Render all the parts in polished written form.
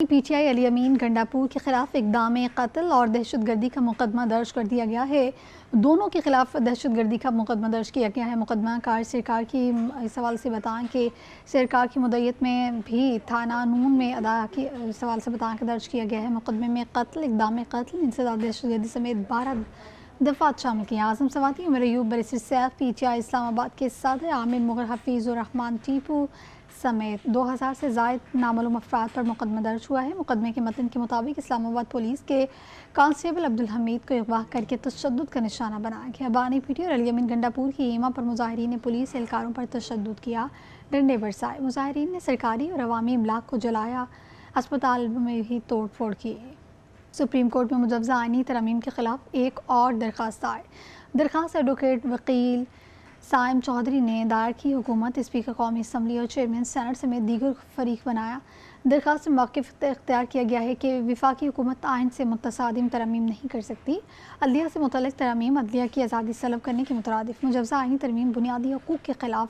P T I علی امین گنڈاپور کے خلاف اقدام قتل اور دہشت گردی کا مقدمہ درج کر دیا گیا ہے۔ دونوں کے خلاف دہشت گردی کا مقدمہ درج کیا گیا ہے۔ مقدمہ کار سرکار کی اس حوالے سے بتائیں کہ سرکار کی مدعیت میں بھی تھانہ نون میں ادا کی اس حوالے سے بتائیں کہ درج کیا گیا ہے۔ مقدمے میں قتل، اقدام قتل، انسداد دہشت گردی سمیت 12 دفعات شامل کی ہیں۔ اعظم سواتی، عمر ایوب، برسر سیف، پی ٹی آئی اسلام آباد کے صدر عامر مغل، حفیظ الرحمان ٹیپو سمیت 2000 سے زائد نامعلوم افراد پر مقدمہ درج ہوا ہے۔ مقدمے کے متن کے مطابق اسلام آباد پولیس کے کانسٹیبل عبدالحمید کو اغوا کر کے تشدد کا نشانہ بنایا گیا۔ بانی پی ٹی اور علی امین گنڈاپور کی ایما پر مظاہرین نے پولیس اہلکاروں پر تشدد کیا، ڈنڈے برسائے۔ مظاہرین نے سرکاری اور عوامی املاک کو جلایا، اسپتال میں بھی توڑ پھوڑ کی۔ سپریم کورٹ میں مجوزہ آئینی ترامیم کے خلاف ایک اور درخواست دائر۔ درخواست ایڈوکیٹ وکیل سائم چودھری نے دائر کی۔ حکومت، اسپیکر قومی اسمبلی اور چیئرمین سینٹ سمیت دیگر فریق بنایا۔ درخواست میں موقف اختیار کیا گیا ہے کہ وفاقی حکومت آئین سے متصادم ترامیم نہیں کر سکتی۔ عدلیہ سے متعلق ترامیم عدلیہ کی آزادی سلب کرنے کے مترادف۔ مجوزہ آئینی ترمیم بنیادی حقوق کے خلاف۔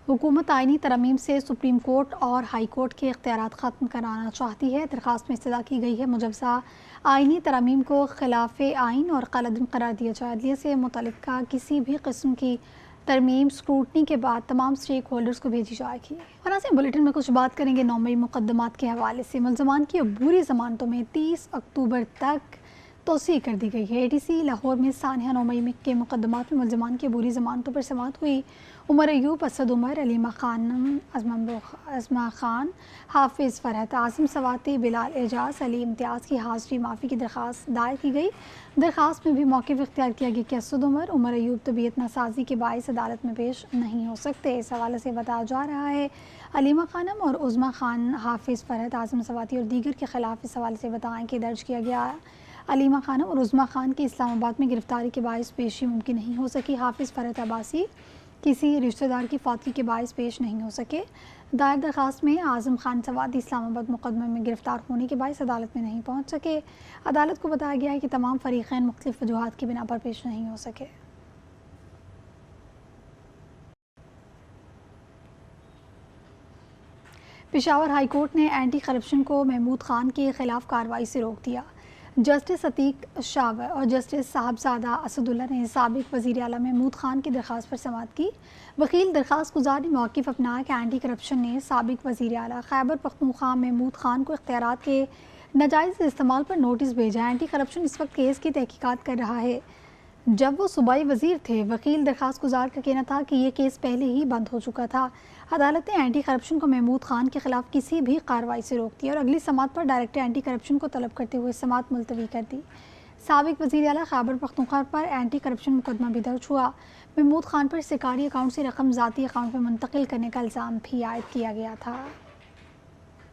حکومت آئینی ترامیم سے سپریم کورٹ اور ہائی کورٹ کے اختیارات ختم کرانا چاہتی ہے۔ درخواست میں استدعا کی گئی ہے مجوزہ آئینی ترامیم کو خلاف آئین اور قلعدم قرار دیا جائے۔ عدلیہ سے متعلقہ کسی بھی قسم کی ترمیم اسکروٹنی کے بعد تمام اسٹیک ہولڈرز کو بھیجی جائے گی۔ اور ناظرین، بلیٹن میں کچھ بات کریں گے 9 مئی مقدمات کے حوالے سے۔ ملزمان کی عبوری ضمانتوں میں 30 اکتوبر تک توسیع کر دی گئی ہے۔ اے ٹی سی لاہور میں سانحہ 9 مئی کے مقدمات میں ملزمان کی عبوری ضمانتوں پر سماعت ہوئی۔ عمر ایوب، اسد عمر، علیمہ خانم، ازما خان، حافظ فرحت، اعظم سواتی، بلال اعجاز، علی امتیاز کی حاضری معافی کی درخواست دائر کی گئی۔ درخواست میں بھی موقف اختیار کیا گیا کہ اسد عمر ایوب طبیعت ناسازی کے باعث عدالت میں پیش نہیں ہو سکتے۔ اس حوالے سے بتایا جا رہا ہے علیمہ خانم اور عظما خان، حافظ فرحت، اعظم سواتی اور دیگر کے خلاف اس حوالے سے بتائیں کہ درج کیا گیا علیمہ خانم اور عظما خان کی اسلام آباد میں گرفتاری کے باعث پیشی ممکن نہیں ہو سکی۔ حافظ فرحت عباسی کسی رشتہ دار کی فوتگی کے باعث پیش نہیں ہو سکے۔ دائر درخواست میں اعظم خان سوادی اسلام آباد مقدمے میں گرفتار ہونے کے باعث عدالت میں نہیں پہنچ سکے۔ عدالت کو بتایا گیا ہے کہ تمام فریقین مختلف وجوہات کی بنا پر پیش نہیں ہو سکے۔ پشاور ہائی کورٹ نے اینٹی کرپشن کو محمود خان کے خلاف کارروائی سے روک دیا۔ جسٹس عتیق شاور اور جسٹس صاحبزادہ اسد اللہ نے سابق وزیر اعلیٰ محمود خان کی درخواست پر سماعت کی۔ وکیل درخواست گزار نے موقف اپنایا کہ اینٹی کرپشن نے سابق وزیر اعلیٰ خیبر پختونخوا محمود خان کو اختیارات کے ناجائز استعمال پر نوٹس بھیجا۔ اینٹی کرپشن اس وقت کیس کی تحقیقات کر رہا ہے جب وہ صوبائی وزیر تھے۔ وکیل درخواست گزار کا کہنا تھا کہ یہ کیس پہلے ہی بند ہو چکا تھا۔ عدالت نے اینٹی کرپشن کو محمود خان کے خلاف کسی بھی کارروائی سے روک دیا اور اگلی سماعت پر ڈائریکٹر اینٹی کرپشن کو طلب کرتے ہوئے سماعت ملتوی کر دی۔ سابق وزیر اعلیٰ خیبر پختونخوا پر اینٹی کرپشن مقدمہ بھی درج ہوا۔ محمود خان پر سرکاری اکاؤنٹ سے رقم ذاتی اکاؤنٹ میں منتقل کرنے کا الزام بھی عائد کیا گیا تھا۔